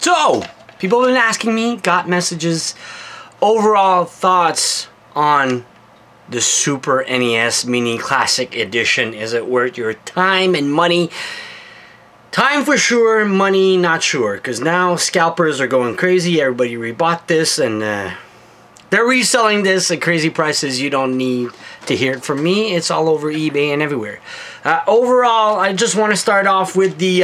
So, people have been asking me, got messages, overall thoughts on the Super NES Mini Classic Edition. Is it worth your time and money? Time for sure, money not sure. Because now scalpers are going crazy. Everybody rebought this and they're reselling this at crazy prices. You don't need to hear it from me. It's all over eBay and everywhere. Overall, I just want to start off with the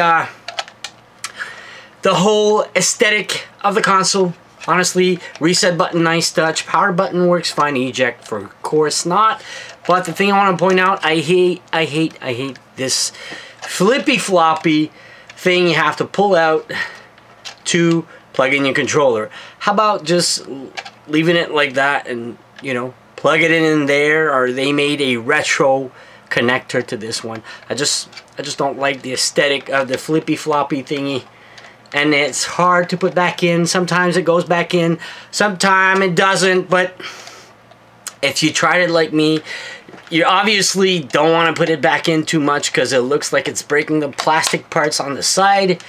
whole aesthetic of the console. Honestly, reset button, nice touch. Power button works fine. Eject, for course not. But the thing I want to point out, I hate this flippy floppy thing you have to pull out to plug in your controller. How about just leaving it like that and, you know, plug it in there? Or they made a retro connector to this one. I just don't like the aesthetic of the flippy floppy thingy. And it's hard to put back in. Sometimes it goes back in, sometimes it doesn't. But if you tried it like me, you obviously don't want to put it back in too much because it looks like it's breaking the plastic parts on the side.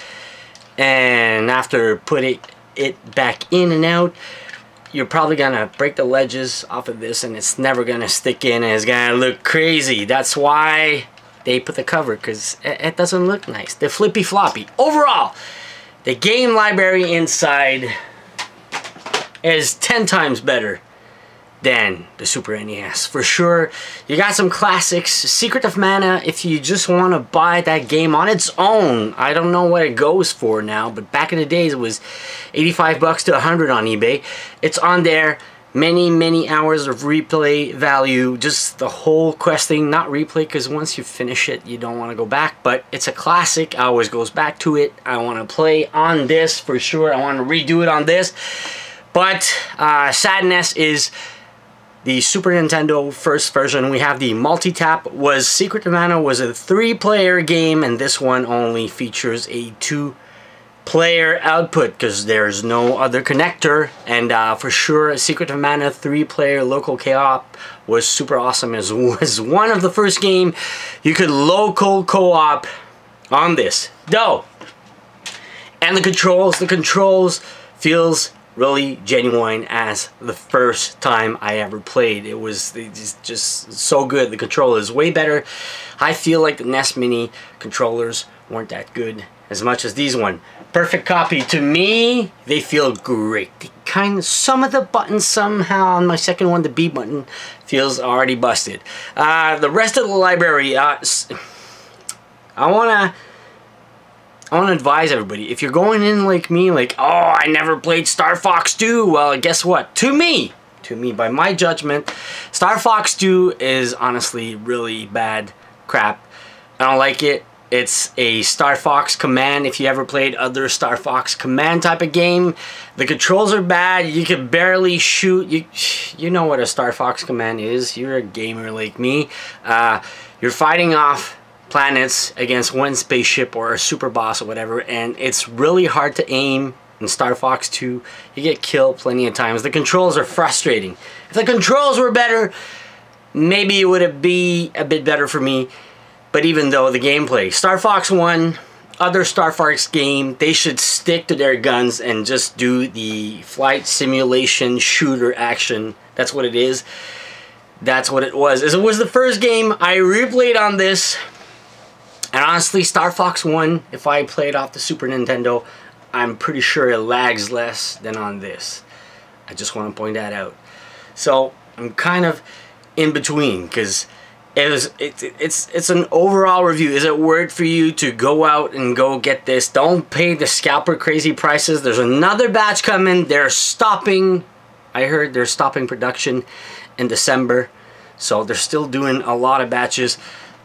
And after putting it back in and out, you're probably gonna break the ledges off of this and it's never gonna stick in and it's gonna look crazy. That's why they put the cover, because it doesn't look nice. The flippy floppy. Overall, the game library inside is 10 times better than the Super NES. For sure, you got some classics. Secret of Mana, if you just want to buy that game on its own. I don't know what it goes for now, but back in the days it was 85 bucks to 100 on eBay. It's on there. Many hours of replay value. Just the whole quest thing, not replay, because once you finish it you don't want to go back, but it's a classic. I always goes back to it. I want to play on this for sure. I want to redo it on this. But sadness is the Super Nintendo first version. We have the multi-tap. Was Secret of Mana was a 3-player game, and this one only features a 2-player output because there's no other connector. And for sure, Secret of Mana 3-player local co-op was super awesome. It was one of the first game you could local co-op on this. Though, and the controls feels really genuine as the first time I ever played. It was just so good. The controller is way better. I feel like the NES Mini controllers weren't that good as much as these one. Perfect copy. To me, they feel great. Some of the buttons somehow on my second one, the B button, feels already busted. The rest of the library, I want to advise everybody, if you're going in like me, like, oh, I never played Star Fox 2, well, guess what? To me, by my judgment, Star Fox 2 is honestly really bad crap. I don't like it. It's a Star Fox Command. If you ever played other Star Fox Command type of game, the controls are bad. You can barely shoot. You know what a Star Fox Command is. You're a gamer like me. You're fighting off planets against one spaceship or a super boss or whatever, and it's really hard to aim in Star Fox 2. You get killed plenty of times. The controls are frustrating. If the controls were better, maybe it would be a bit better for me. But even though the gameplay, Star Fox 1, other Star Fox game, they should stick to their guns and just do the flight simulation shooter action. That's what it is. That's what it was. It was the first game I replayed on this. And honestly, Star Fox 1, if I played off the Super Nintendo, I'm pretty sure it lags less than on this. I just want to point that out. So, I'm kind of in between, because it's an overall review. Is it worth for you to go out and go get this? Don't pay the scalper crazy prices. There's another batch coming. They're stopping. I heard they're stopping production in December. So, they're still doing a lot of batches.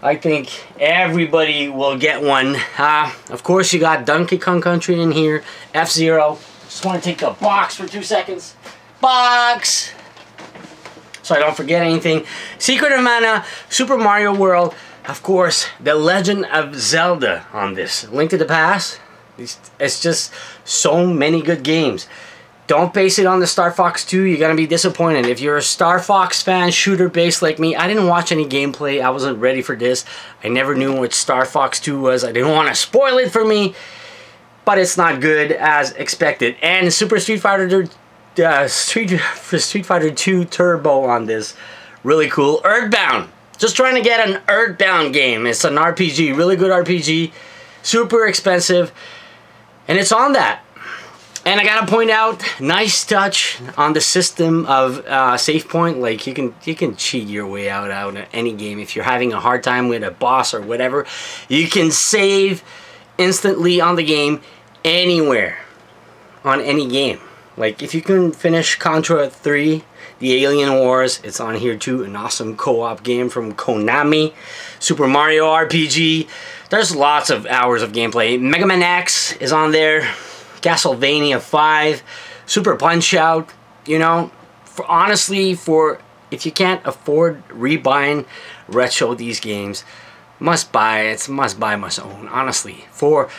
I think everybody will get one. Of course, you got Donkey Kong Country in here. F-Zero. Just want to take the box for 2 seconds. Box! So I don't forget anything. Secret of Mana, Super Mario World. Of course, The Legend of Zelda on this. Link to the Past. It's just so many good games. Don't base it on the Star Fox 2. You're going to be disappointed. If you're a Star Fox fan, shooter based like me, I didn't watch any gameplay. I wasn't ready for this. I never knew what Star Fox 2 was. I didn't want to spoil it for me. but it's not good as expected. And Super Street Fighter Street Fighter 2 Turbo on this, really cool. Earthbound, just trying to get an Earthbound game. It's an RPG, really good RPG, super expensive, and it's on that. And I gotta point out, nice touch on the system of save point. Like you can cheat your way out of any game. If you're having a hard time with a boss or whatever, you can save instantly on the game anywhere, on any game. Like if you can finish Contra 3, the Alien Wars, it's on here too. An awesome co-op game from Konami. Super Mario RPG. There's lots of hours of gameplay. Mega Man X is on there. Castlevania 5, Super Punch-Out, you know, honestly, if you can't afford rebuying retro these games, must buy, it's must buy, must own, honestly. For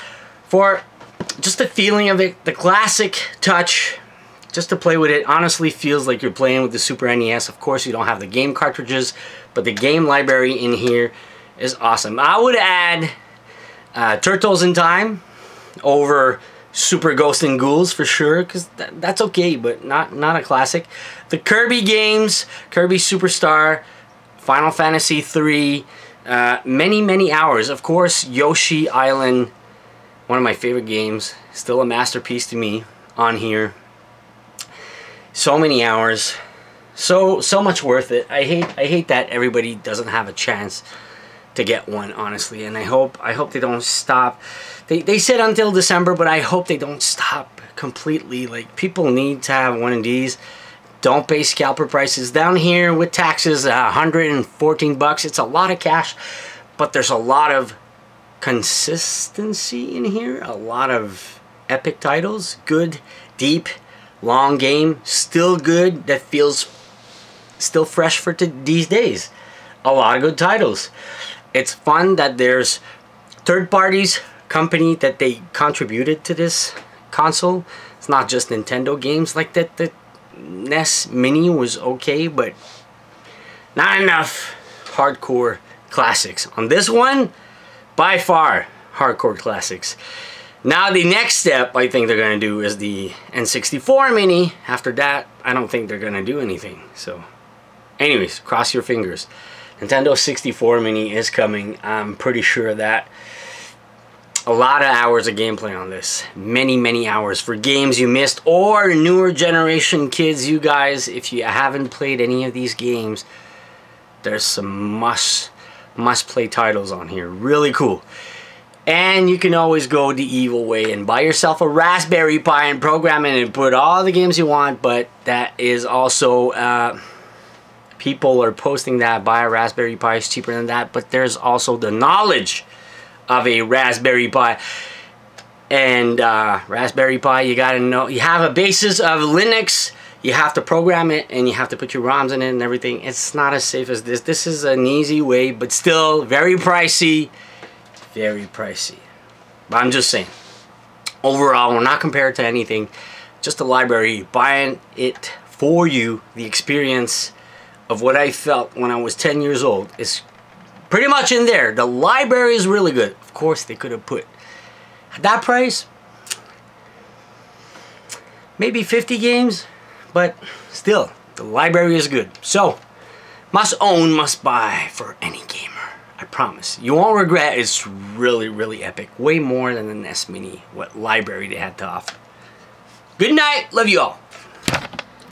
just the feeling of it, the classic touch, just to play with it, honestly feels like you're playing with the Super NES. Of course, you don't have the game cartridges, but the game library in here is awesome. I would add Turtles in Time over Super Ghosts and Ghouls for sure, because that's okay, but not a classic. The Kirby games, Kirby Superstar, Final Fantasy 3, many hours. Of course, Yoshi Island, one of my favorite games, still a masterpiece to me on here. So many hours, so much worth it. I hate that everybody doesn't have a chance to get one, honestly, and I hope they don't stop. They said until December, but I hope they don't stop completely. Like, people need to have one of these. Don't pay scalper prices down here with taxes. 114 bucks. It's a lot of cash, but there's a lot of consistency in here. A lot of epic titles, good, deep, long game, still good. That feels still fresh for these days. A lot of good titles. It's fun that there's third parties, company that they contributed to this console. It's not just Nintendo games. Like that the NES Mini was okay, but not enough hardcore classics. On this one, by far hardcore classics. Now the next step I think they're gonna do is the N64 Mini. After that, I don't think they're gonna do anything. So anyways, cross your fingers. Nintendo 64 Mini is coming. I'm pretty sure of that. A lot of hours of gameplay on this. Many hours for games you missed, or newer generation kids, you guys, if you haven't played any of these games, there's some must play titles on here. Really cool. And you can always go the evil way and buy yourself a Raspberry Pi and program it and put all the games you want, but that is also people are posting that buy a Raspberry Pi is cheaper than that, but there's also the knowledge of a Raspberry Pi. And Raspberry Pi, you gotta know, you have a basis of Linux, you have to program it, and you have to put your ROMs in it and everything. It's not as safe as this. This is an easy way, but still very pricey. Very pricey. But I'm just saying, overall, we're not compared to anything. Just a library, buying it for you, the experience of what I felt when I was 10 years old is pretty much in there. The library is really good. Of course, they could have put at that price, maybe 50 games, but still, the library is good. So, must own, must buy for any gamer. I promise. You won't regret. It's really epic. Way more than the NES Mini, what library they had to offer. Good night. Love you all.